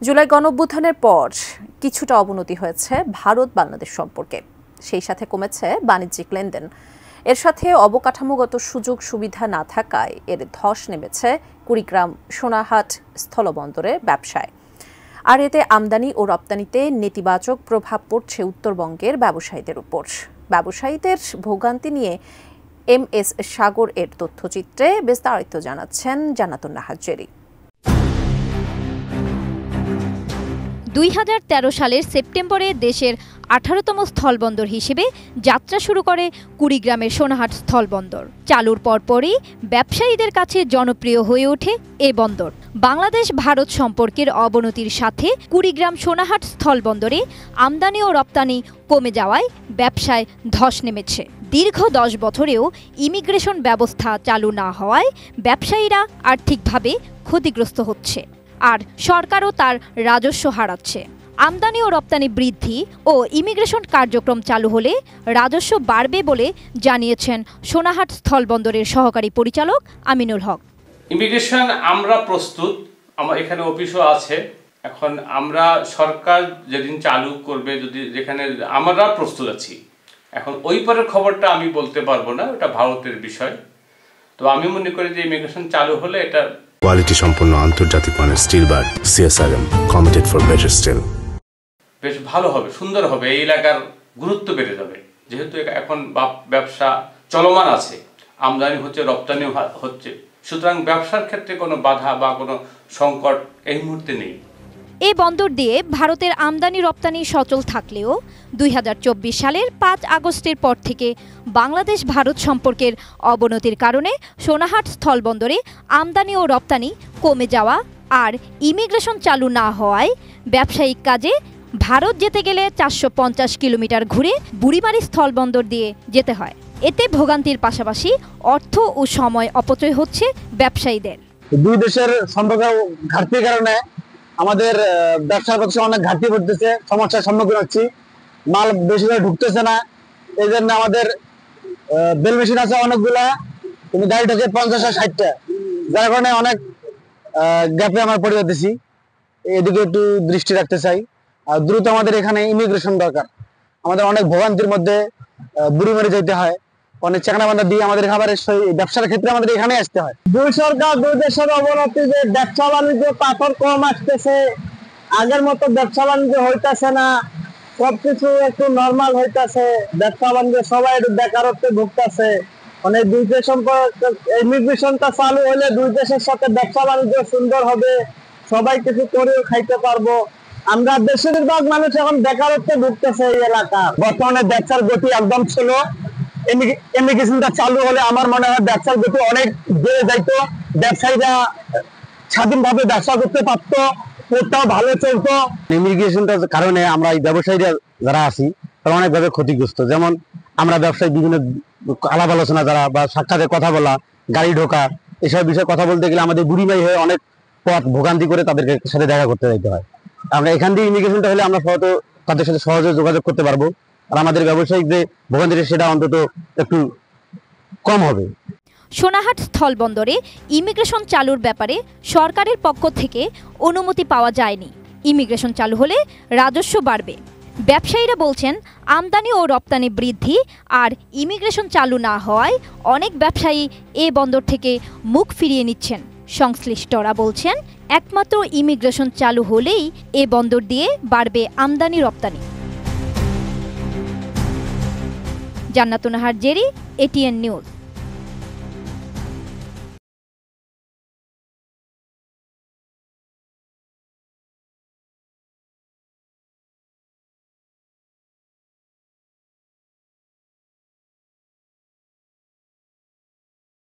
জুলাই গণঅভ্যুত্থানের পর কিছুটা অবনতি হয়েছে ভারত বাংলাদেশ সম্পর্কে, সেই সাথে কমেছে বাণিজ্যিক লেনদেন। এর সাথে অবকাঠামোগত সুযোগ সুবিধা না থাকায় এর ধস নেমেছে কুড়িগ্রাম সোনাহাট স্থলবন্দরে ব্যবসায়। আর এতে আমদানি ও রপ্তানিতে নেতিবাচক প্রভাব পড়ছে উত্তরবঙ্গের ব্যবসায়ীদের উপর। ব্যবসায়ীদের ভোগান্তি নিয়ে MS সাগর এর তথ্যচিত্রে বিস্তারিত জানাচ্ছেন জান্নাতুন নাহার জেরি। 2013 সালের সেপ্টেম্বরে দেশের 18তম স্থলবন্দর হিসেবে যাত্রা শুরু করে কুড়িগ্রামের সোনাহাট স্থলবন্দর। চালুর পরপরই ব্যবসায়ীদের কাছে জনপ্রিয় হয়ে ওঠে এ বন্দর। বাংলাদেশ ভারত সম্পর্কের অবনতির সাথে কুড়িগ্রাম সোনাহাট স্থলবন্দরে আমদানি ও রপ্তানি কমে যাওয়ায় ব্যবসায় ধস নেমেছে। দীর্ঘ 10 বছরেও ইমিগ্রেশন ব্যবস্থা চালু না হওয়ায় ব্যবসায়ীরা আর্থিকভাবে ক্ষতিগ্রস্ত হচ্ছে, আর সরকারও তার রাজস্ব হারাচ্ছে। আমদানি ও রপ্তানি বৃদ্ধি ও ইমিগ্রেশন কার্যক্রম চালু হলে রাজস্ব বাড়বে বলে জানিয়েছেন সোনাহাট স্থলবন্দরের সহকারী পরিচালক আমিনুল হক। ইমিগ্রেশন আমরা প্রস্তুত, আমার এখানে অফিসও আছে। এখন আমরা সরকার যেদিন চালু করবে, যদি যেখানে আমরা প্রস্তুত আছি। এখন ওই পরের খবরটা আমি বলতে পারবো না, ওটা ভারতের বিষয়। তো আমি মনে করি যে ইমিগ্রেশন চালু হলে এটা কোয়ালিটি সম্পন্ন আন্তর্জাতিক মানের still bar CSRM committed for better still বেশ ভালো হবে, সুন্দর হবে। এই এলাকার গুরুত্ব বেড়ে যাবে, যেহেতু এখন ব্যবসা চলমান আছে, আমদানি হচ্ছে, রপ্তানি হচ্ছে। সুতরাং ব্যবসার ক্ষেত্রে কোনো বাধা বা কোনো সংকট এই মুহূর্তে নেই। এই বন্দর দিয়ে ভারতের আমদানি রপ্তানি সচল থাকলেও 2024 সালের 5 আগস্টের পর থেকে বাংলাদেশ ভারত সম্পর্কের অবনতির কারণে সোনাহাট স্থলবন্দরে আমদানি ও রপ্তানি কমে যাওয়া আর ইমিগ্রেশন চালু না হওয়ায় ব্যবসায়িক কাজে ভারত যেতে গেলে 450 কিলোমিটার ঘুরে বুড়িমারি স্থলবন্দর দিয়ে যেতে হয়। এতে ভোগান্তির পাশাপাশি অর্থ ও সময় অপচয় হচ্ছে ব্যবসায়ীদের। দুই দেশের সম্পর্কের ঘাটতির কারণে আমাদের ব্যবসার পক্ষে অনেক ঘাটতি পড়তেছে, সমস্যার সম্মুখীন হচ্ছি। মাল বেশি করে ঢুকতেছে না, এই জন্য আমাদের বেল মেশিন আছে অনেকগুলা, কিন্তু গাড়ি ঢোকে 50-60টা, যার কারণে অনেক গ্যাপে আমরা পড়ে যেতেছি। এদিকে একটু দৃষ্টি রাখতে চাই। আর দ্রুত আমাদের এখানে ইমিগ্রেশন দরকার। আমাদের অনেক ভোগান্তির মধ্যে বুড়িমারি যেতে হয়, অনেক চাকনাবান্ধা দিয়ে আমাদের খাবারের ব্যবসার ক্ষেত্রে আমাদের এখানে আসতে হয়। দুই সরকার দুই দেশের অবনতি, যে ব্যবসা বাণিজ্য পাথর কম আসতেছে, আগের মতো ব্যবসা বাণিজ্য হইতেছে না, সবকিছু একটু নর্মাল হইতেছে। ব্যবসা বাণিজ্য সবাই একটু বেকারত্বে ভুগতেছে। মানে দুই দেশ ইমিগ্রেশনটা চালু হলে দুই দেশের সাথে ব্যবসা বাণিজ্য সুন্দর হবে, সবাই কিছু করেও খাইতে পারবো। আমরা বেশিরভাগ মানুষ এখন বেকারত্বে ভুগতেছে এই এলাকা। বর্তমানে ব্যবসার গতি একদম ছিল, ইমিগ্রেশনটা চালু হলে আমার মনে হয় ব্যবসার গতি অনেক বেড়ে যাইতো, ব্যবসায়ীরা স্বাধীনভাবে ব্যবসা করতে পারতো, ওটাও ভালো চলতো। ইমিগ্রেশনটার কারণে আমরা এই ব্যবসায়ীরা যারা আছি তারা অনেকভাবে ক্ষতিগ্রস্ত। যেমন আমরা ব্যবসায়ী বিভিন্ন আলাপ আলোচনা যারা বা সাক্ষাতে কথা বলা, গাড়ি ঢোকা, এসব বিষয়ে কথা বলতে গেলে আমাদের বুড়িমারি হয়ে অনেক পথ ভোগান্তি করে তাদের সাথে দেখা করতে যাইতে হয়। আমরা এখান দিয়ে ইমিগ্রেশনটা হলে আমরা তাদের সাথে সহজে যোগাযোগ করতে পারবো, আর আমাদের ব্যবসায়িক যে ভোগান্তি সেটা অন্তত একটু কম হবে। সোনাহাট স্থলবন্দরে ইমিগ্রেশন চালুর ব্যাপারে সরকারের পক্ষ থেকে অনুমতি পাওয়া যায়নি। ইমিগ্রেশন চালু হলে রাজস্ব বাড়বে। ব্যবসায়ীরা বলছেন, আমদানি ও রপ্তানি বৃদ্ধি আর ইমিগ্রেশন চালু না হওয়ায় অনেক ব্যবসায়ী এ বন্দর থেকে মুখ ফিরিয়ে নিচ্ছেন। সংশ্লিষ্টরা বলছেন, একমাত্র ইমিগ্রেশন চালু হলেই এ বন্দর দিয়ে বাড়বে আমদানি রপ্তানি। জান্নাতুন নাহার জেরি, ATN নিউজ।